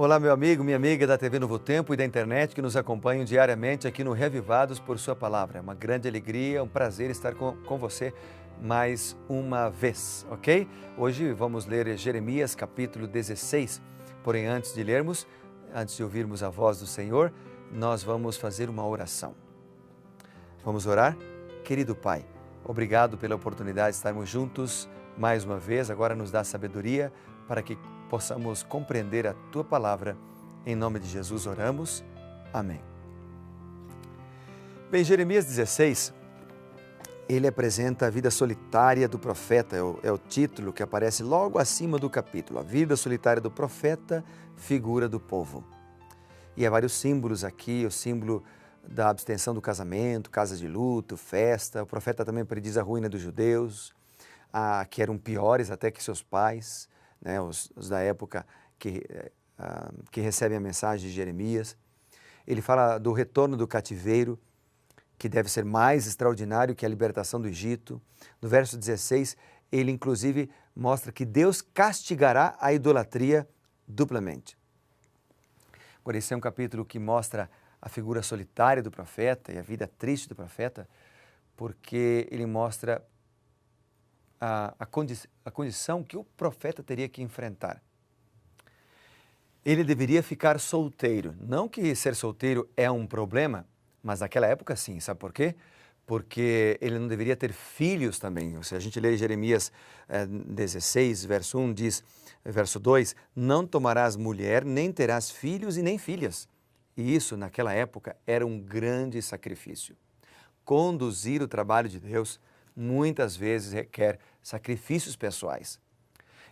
Olá, meu amigo, minha amiga da TV Novo Tempo e da internet que nos acompanham diariamente aqui no Revivados por Sua Palavra. É uma grande alegria, um prazer estar com você mais uma vez, ok? Hoje vamos ler Jeremias capítulo 16, porém antes de lermos, antes de ouvirmos a voz do Senhor, nós vamos fazer uma oração. Vamos orar? Querido Pai, obrigado pela oportunidade de estarmos juntos mais uma vez, agora nos dá sabedoria para que possamos compreender a Tua Palavra. Em nome de Jesus oramos. Amém. Bem, Jeremias 16, ele apresenta a vida solitária do profeta, é o título que aparece logo acima do capítulo. A vida solitária do profeta, figura do povo. E há vários símbolos aqui, o símbolo da abstenção do casamento, casa de luto, festa. O profeta também prediz a ruína dos judeus, que eram piores até que seus pais, né, os da época que recebem a mensagem de Jeremias. Ele fala do retorno do cativeiro, que deve ser mais extraordinário que a libertação do Egito. No verso 16, ele inclusive mostra que Deus castigará a idolatria duplamente. Agora, esse é um capítulo que mostra a figura solitária do profeta e a vida triste do profeta, porque ele mostra a condição que o profeta teria que enfrentar. Ele deveria ficar solteiro. Não que ser solteiro é um problema, mas naquela época sim. Sabe por quê? Porque ele não deveria ter filhos também. Se a gente lê Jeremias 16, verso 1, diz, verso 2, não tomarás mulher, nem terás filhos e nem filhas. E isso, naquela época, era um grande sacrifício. Conduzir o trabalho de Deus muitas vezes requer sacrifícios pessoais.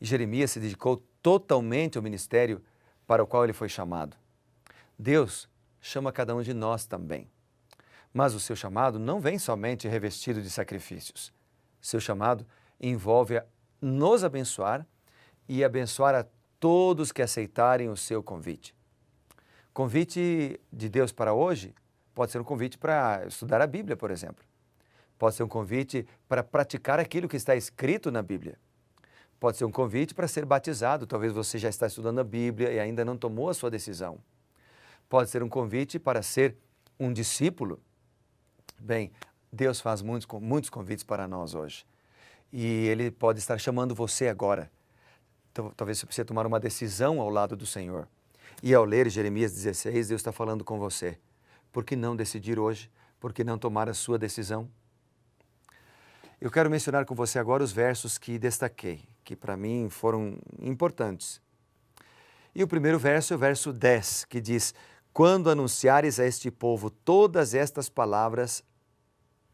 E Jeremias se dedicou totalmente ao ministério para o qual ele foi chamado. Deus chama cada um de nós também. Mas o seu chamado não vem somente revestido de sacrifícios. Seu chamado envolve nos abençoar e abençoar a todos que aceitarem o seu convite. Convite de Deus para hoje pode ser um convite para estudar a Bíblia, por exemplo. Pode ser um convite para praticar aquilo que está escrito na Bíblia. Pode ser um convite para ser batizado. Talvez você já está estudando a Bíblia e ainda não tomou a sua decisão. Pode ser um convite para ser um discípulo. Bem, Deus faz muitos convites para nós hoje. E Ele pode estar chamando você agora. Então, talvez você precise tomar uma decisão ao lado do Senhor. E ao ler Jeremias 16, Deus está falando com você. Por que não decidir hoje? Por que não tomar a sua decisão? Eu quero mencionar com você agora os versos que destaquei, que para mim foram importantes. E o primeiro verso é o verso 10, que diz: quando anunciares a este povo todas estas palavras,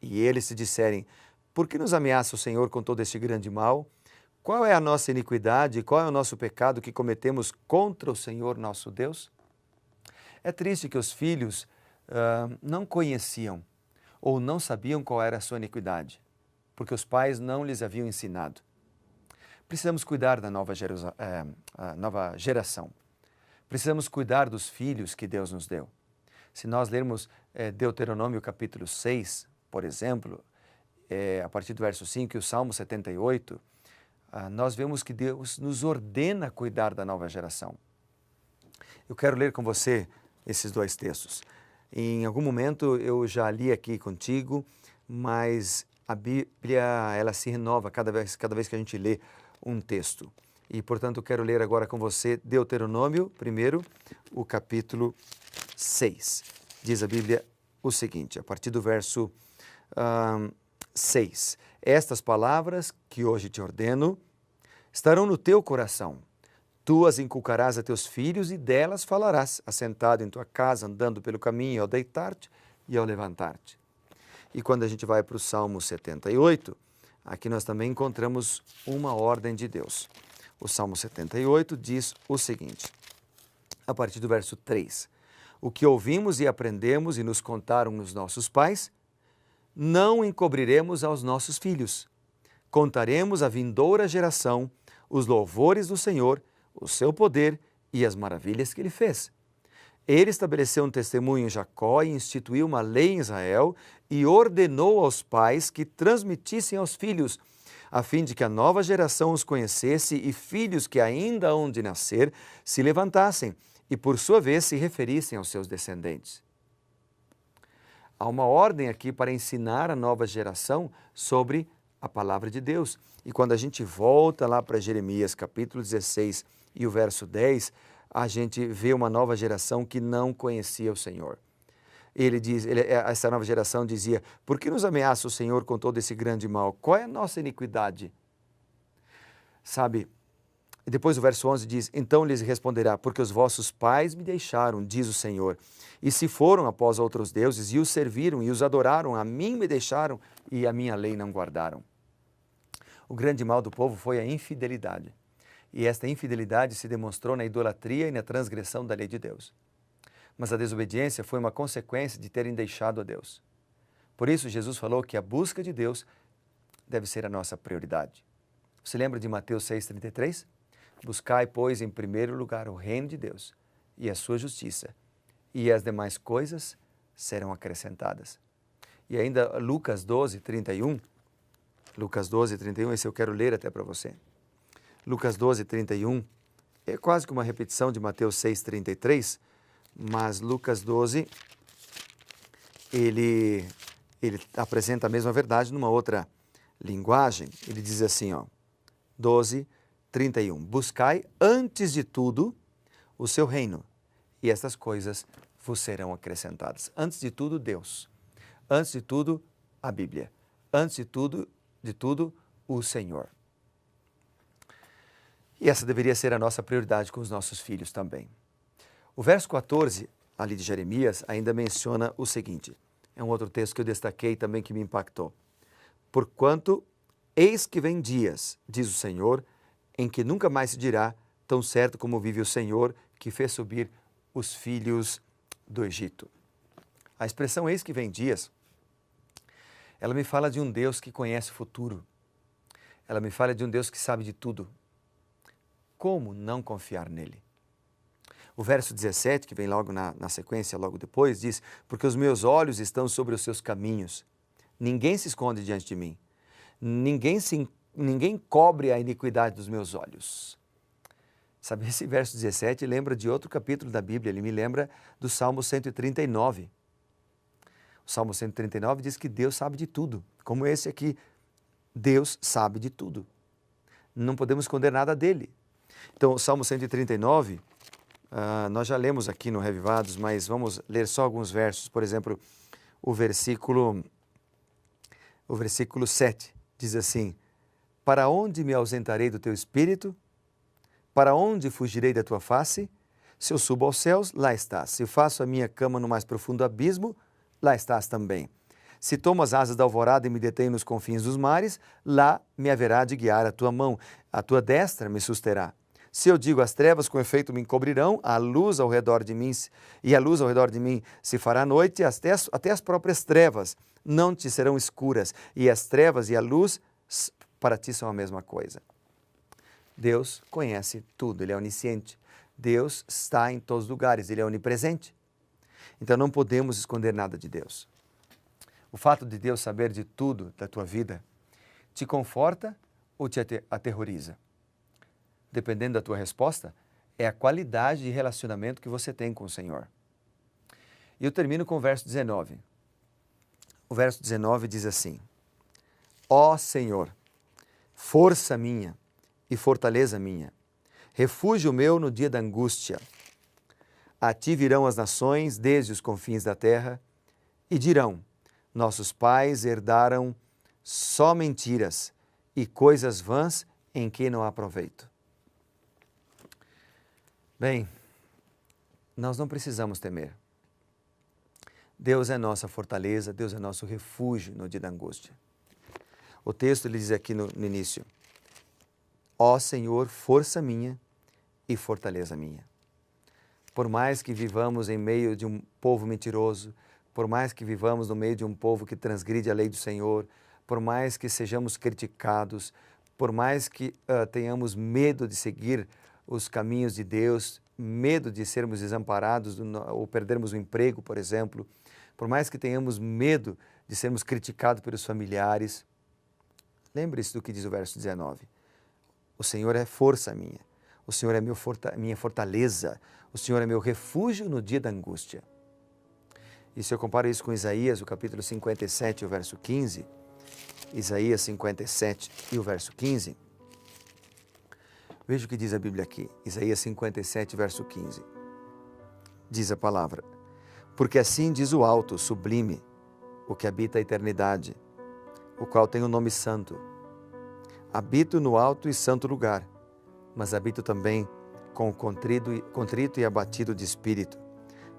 e eles se disserem, por que nos ameaça o Senhor com todo este grande mal? Qual é a nossa iniquidade? Qual é o nosso pecado que cometemos contra o Senhor nosso Deus? É triste que os filhos não conheciam ou não sabiam qual era a sua iniquidade, porque os pais não lhes haviam ensinado. Precisamos cuidar da nova geração. Precisamos cuidar dos filhos que Deus nos deu. Se nós lermos Deuteronômio capítulo 6, por exemplo, a partir do verso 5 e o Salmo 78, nós vemos que Deus nos ordena cuidar da nova geração. Eu quero ler com você esses dois textos. Em algum momento eu já li aqui contigo, mas a Bíblia, ela se renova cada vez que a gente lê um texto. E, portanto, eu quero ler agora com você Deuteronômio, primeiro, o capítulo 6. Diz a Bíblia o seguinte, a partir do verso 6. Estas palavras que hoje te ordeno estarão no teu coração. Tu as inculcarás a teus filhos e delas falarás, assentado em tua casa, andando pelo caminho, ao deitar-te e ao levantar-te. E quando a gente vai para o Salmo 78, aqui nós também encontramos uma ordem de Deus. O Salmo 78 diz o seguinte, a partir do verso 3. O que ouvimos e aprendemos e nos contaram os nossos pais, não encobriremos aos nossos filhos. Contaremos à vindoura geração os louvores do Senhor, o seu poder e as maravilhas que Ele fez. Ele estabeleceu um testemunho em Jacó e instituiu uma lei em Israel e ordenou aos pais que transmitissem aos filhos, a fim de que a nova geração os conhecesse e filhos que ainda hão de nascer se levantassem e por sua vez se referissem aos seus descendentes. Há uma ordem aqui para ensinar a nova geração sobre a palavra de Deus. E quando a gente volta lá para Jeremias capítulo 16 e o verso 10, a gente vê uma nova geração que não conhecia o Senhor. Essa nova geração dizia: por que nos ameaça o Senhor com todo esse grande mal? Qual é a nossa iniquidade? Sabe, depois o verso 11 diz: então lhes responderá, porque os vossos pais me deixaram, diz o Senhor, e se foram após outros deuses, e os serviram, e os adoraram, a mim me deixaram, e a minha lei não guardaram. O grande mal do povo foi a infidelidade, e esta infidelidade se demonstrou na idolatria e na transgressão da lei de Deus. Mas a desobediência foi uma consequência de terem deixado a Deus. Por isso Jesus falou que a busca de Deus deve ser a nossa prioridade. Você lembra de Mateus 6,33? Buscai, pois, em primeiro lugar o reino de Deus e a sua justiça, e as demais coisas serão acrescentadas. E ainda Lucas 12:31, esse eu quero ler até para você. Lucas 12:31 é quase que uma repetição de Mateus 6,33, mas Lucas 12, ele apresenta a mesma verdade numa outra linguagem. Ele diz assim, 12:31, buscai antes de tudo o seu reino, e estas coisas vos serão acrescentadas. Antes de tudo, Deus. Antes de tudo, a Bíblia. Antes de tudo, o Senhor. E essa deveria ser a nossa prioridade com os nossos filhos também. O verso 14, ali de Jeremias, ainda menciona o seguinte. É um outro texto que eu destaquei também que me impactou. Porquanto, eis que vem dias, diz o Senhor, em que nunca mais se dirá, tão certo como vive o Senhor, que fez subir os filhos do Egito. A expressão eis que vem dias, ela me fala de um Deus que conhece o futuro. Ela me fala de um Deus que sabe de tudo. Como não confiar nele? O verso 17, que vem logo na sequência, logo depois, diz: porque os meus olhos estão sobre os seus caminhos. Ninguém se esconde diante de mim. Ninguém cobre a iniquidade dos meus olhos. Sabe, esse verso 17 lembra de outro capítulo da Bíblia. Ele me lembra do Salmo 139. O Salmo 139 diz que Deus sabe de tudo. Como esse aqui, Deus sabe de tudo. Não podemos esconder nada dele. Então, o Salmo 139, nós já lemos aqui no Revivados, mas vamos ler só alguns versos. Por exemplo, o versículo 7 diz assim: para onde me ausentarei do teu espírito? Para onde fugirei da tua face? Se eu subo aos céus, lá estás. Se faço a minha cama no mais profundo abismo, lá estás também. Se tomo as asas da alvorada e me detenho nos confins dos mares, lá me haverá de guiar a tua mão, a tua destra me susterá. Se eu digo as trevas com efeito me encobrirão, a luz ao redor de mim se fará noite, até as próprias trevas não te serão escuras, e as trevas e a luz para ti são a mesma coisa. Deus conhece tudo, Ele é onisciente. Deus está em todos os lugares, Ele é onipresente. Então não podemos esconder nada de Deus. O fato de Deus saber de tudo da tua vida te conforta ou te aterroriza? Dependendo da tua resposta, é a qualidade de relacionamento que você tem com o Senhor. E eu termino com o verso 19. O verso 19 diz assim: ó Senhor, força minha e fortaleza minha, refúgio meu no dia da angústia. A ti virão as nações desde os confins da terra e dirão: nossos pais herdaram só mentiras e coisas vãs em que não há proveito. Bem, nós não precisamos temer. Deus é nossa fortaleza, Deus é nosso refúgio no dia da angústia. O texto ele diz aqui no início: ó Senhor, força minha e fortaleza minha. Por mais que vivamos em meio de um povo mentiroso, por mais que vivamos no meio de um povo que transgride a lei do Senhor, por mais que sejamos criticados, por mais que tenhamos medo de seguir os caminhos de Deus, medo de sermos desamparados ou perdermos o emprego, por exemplo, por mais que tenhamos medo de sermos criticados pelos familiares, lembre-se do que diz o verso 19. O Senhor é força minha, o Senhor é minha fortaleza, o Senhor é meu refúgio no dia da angústia. E se eu comparo isso com Isaías, o capítulo 57, o verso 15, Isaías 57 e o verso 15, veja o que diz a Bíblia aqui, Isaías 57, verso 15. Diz a palavra: porque assim diz o alto, sublime, o que habita a eternidade, o qual tem o nome santo. Habito no alto e santo lugar, mas habito também com o contrito e abatido de espírito,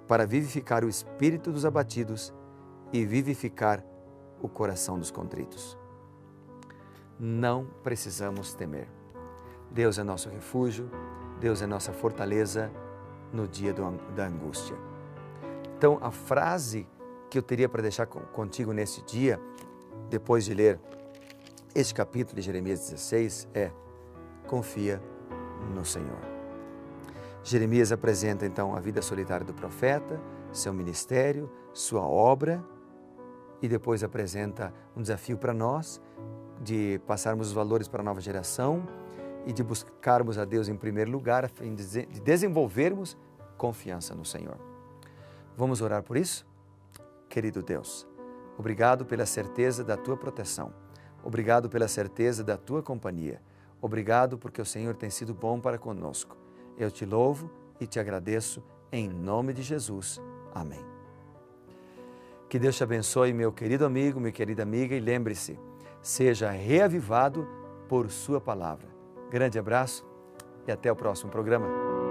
para vivificar o espírito dos abatidos e vivificar o coração dos contritos. Não precisamos temer. Deus é nosso refúgio, Deus é nossa fortaleza no dia da angústia. Então, a frase que eu teria para deixar contigo nesse dia, depois de ler este capítulo de Jeremias 16, é: confia no Senhor. Jeremias apresenta então a vida solitária do profeta, seu ministério, sua obra, e depois apresenta um desafio para nós de passarmos os valores para a nova geração e de buscarmos a Deus em primeiro lugar, a fim de desenvolvermos confiança no Senhor. Vamos orar por isso? Querido Deus, obrigado pela certeza da Tua proteção. Obrigado pela certeza da Tua companhia. Obrigado porque o Senhor tem sido bom para conosco. Eu te louvo e te agradeço em nome de Jesus. Amém. Que Deus te abençoe, meu querido amigo, minha querida amiga, e lembre-se, seja reavivado por Sua palavra. Grande abraço e até o próximo programa.